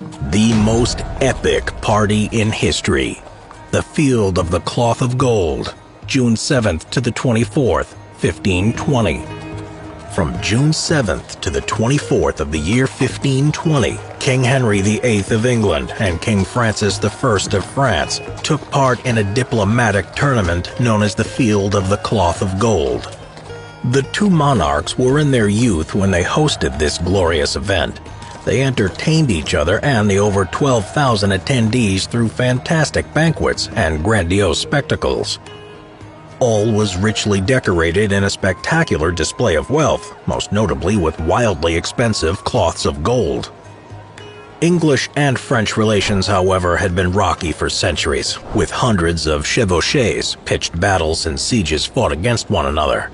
The most epic party in history. The Field of the Cloth of Gold, June 7th to the 24th, 1520. From June 7th to the 24th of the year 1520, King Henry VIII of England and King Francis I of France took part in a diplomatic tournament known as the Field of the Cloth of Gold. The two monarchs were in their youth when they hosted this glorious event. They entertained each other and the over 12,000 attendees through fantastic banquets and grandiose spectacles. All was richly decorated in a spectacular display of wealth, most notably with wildly expensive cloths of gold. English and French relations, however, had been rocky for centuries, with hundreds of chevauchés, pitched battles and sieges fought against one another.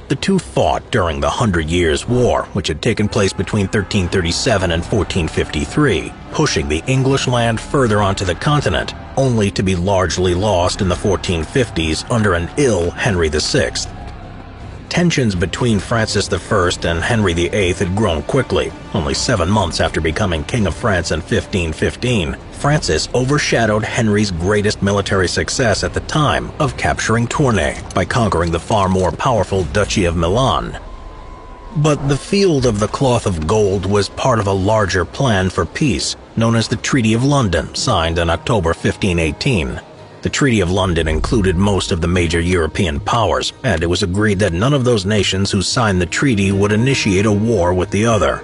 The two fought during the 100 Years' War, which had taken place between 1337 and 1453, pushing the English land further onto the continent, only to be largely lost in the 1450s under an ill Henry VI. Tensions between Francis I and Henry VIII had grown quickly. Only 7 months after becoming King of France in 1515, Francis overshadowed Henry's greatest military success at the time of capturing Tournai by conquering the far more powerful Duchy of Milan. But the Field of the Cloth of Gold was part of a larger plan for peace, known as the Treaty of London, signed in October 1518. The Treaty of London included most of the major European powers, and it was agreed that none of those nations who signed the treaty would initiate a war with the other.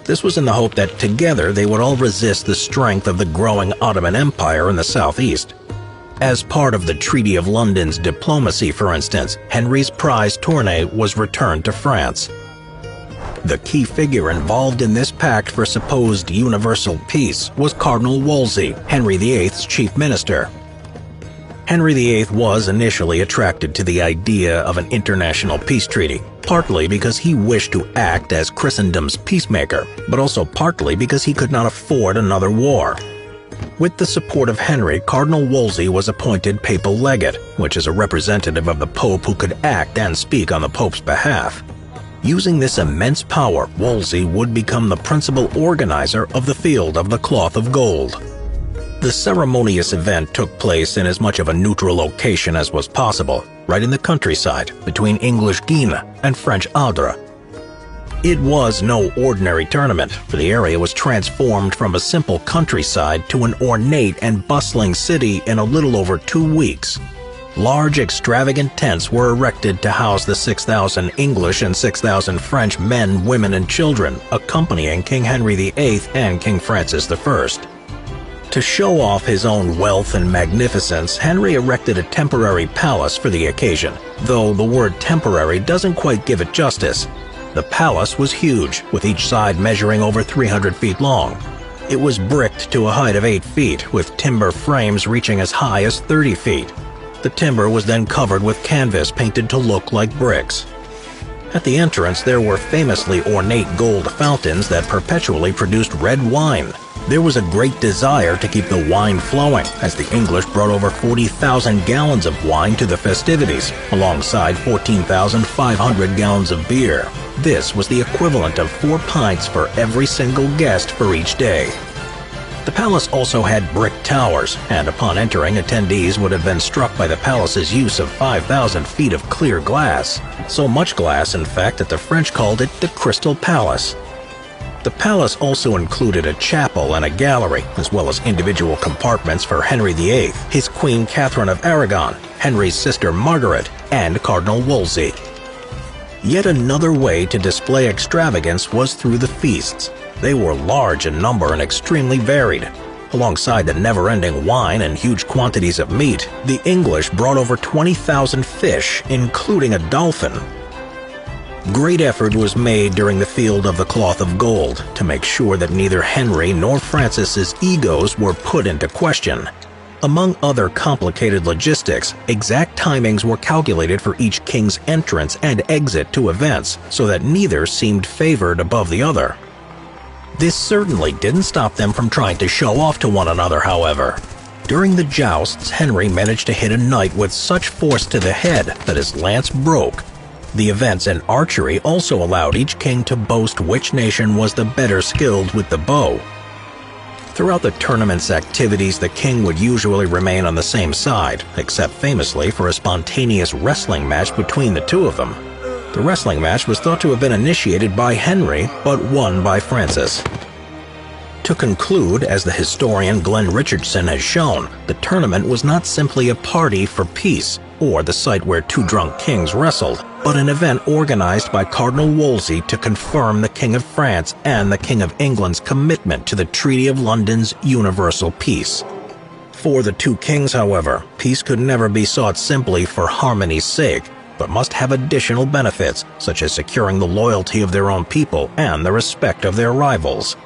This was in the hope that together they would all resist the strength of the growing Ottoman Empire in the southeast. As part of the Treaty of London's diplomacy, for instance, Henry's prize Tournai was returned to France. The key figure involved in this pact for supposed universal peace was Cardinal Wolsey, Henry VIII's chief minister. Henry VIII was initially attracted to the idea of an international peace treaty, partly because he wished to act as Christendom's peacemaker, but also partly because he could not afford another war. With the support of Henry, Cardinal Wolsey was appointed papal legate, which is a representative of the Pope who could act and speak on the Pope's behalf. Using this immense power, Wolsey would become the principal organizer of the Field of the Cloth of Gold. The ceremonious event took place in as much of a neutral location as was possible, right in the countryside between English Guiana and French Ardres. It was no ordinary tournament, for the area was transformed from a simple countryside to an ornate and bustling city in a little over 2 weeks. Large, extravagant tents were erected to house the 6,000 English and 6,000 French men, women, and children accompanying King Henry VIII and King Francis I. To show off his own wealth and magnificence, Henry erected a temporary palace for the occasion, though the word temporary doesn't quite give it justice. The palace was huge, with each side measuring over 300 feet long. It was bricked to a height of 8 feet, with timber frames reaching as high as 30 feet. The timber was then covered with canvas painted to look like bricks. At the entrance, there were famously ornate gold fountains that perpetually produced red wine. There was a great desire to keep the wine flowing, as the English brought over 40,000 gallons of wine to the festivities, alongside 14,500 gallons of beer. This was the equivalent of 4 pints for every single guest for each day. The palace also had brick towers, and upon entering, attendees would have been struck by the palace's use of 5,000 feet of clear glass. So much glass, in fact, that the French called it the Crystal Palace. The palace also included a chapel and a gallery, as well as individual compartments for Henry VIII, his Queen Catherine of Aragon, Henry's sister Margaret, and Cardinal Wolsey. Yet another way to display extravagance was through the feasts. They were large in number and extremely varied. Alongside the never-ending wine and huge quantities of meat, the English brought over 20,000 fish, including a dolphin. Great effort was made during the Field of the Cloth of Gold to make sure that neither Henry nor Francis's egos were put into question. Among other complicated logistics, exact timings were calculated for each king's entrance and exit to events, so that neither seemed favored above the other. This certainly didn't stop them from trying to show off to one another, however. During the jousts, Henry managed to hit a knight with such force to the head that his lance broke. The events in archery also allowed each king to boast which nation was the better skilled with the bow. Throughout the tournament's activities, the king would usually remain on the same side, except famously for a spontaneous wrestling match between the two of them. The wrestling match was thought to have been initiated by Henry, but won by Francis. To conclude, as the historian Glenn Richardson has shown, the tournament was not simply a party for peace, or the site where two drunk kings wrestled, but an event organized by Cardinal Wolsey to confirm the King of France and the King of England's commitment to the Treaty of London's universal peace. For the two kings, however, peace could never be sought simply for harmony's sake, but must have additional benefits, such as securing the loyalty of their own people and the respect of their rivals.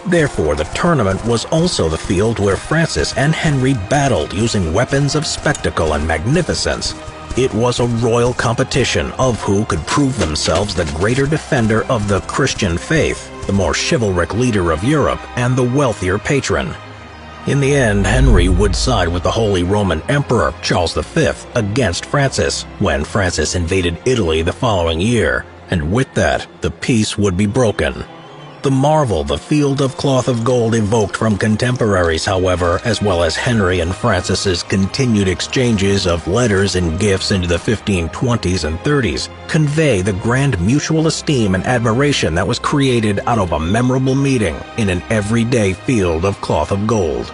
Therefore, the tournament was also the field where Francis and Henry battled using weapons of spectacle and magnificence. It was a royal competition of who could prove themselves the greater defender of the Christian faith, the more chivalric leader of Europe, and the wealthier patron. In the end, Henry would side with the Holy Roman Emperor Charles V against Francis when Francis invaded Italy the following year, and with that, the peace would be broken. The marvel the Field of Cloth of Gold evoked from contemporaries, however, as well as Henry and Francis's continued exchanges of letters and gifts into the 1520s and 30s, convey the grand mutual esteem and admiration that was created out of a memorable meeting in an everyday field of cloth of gold.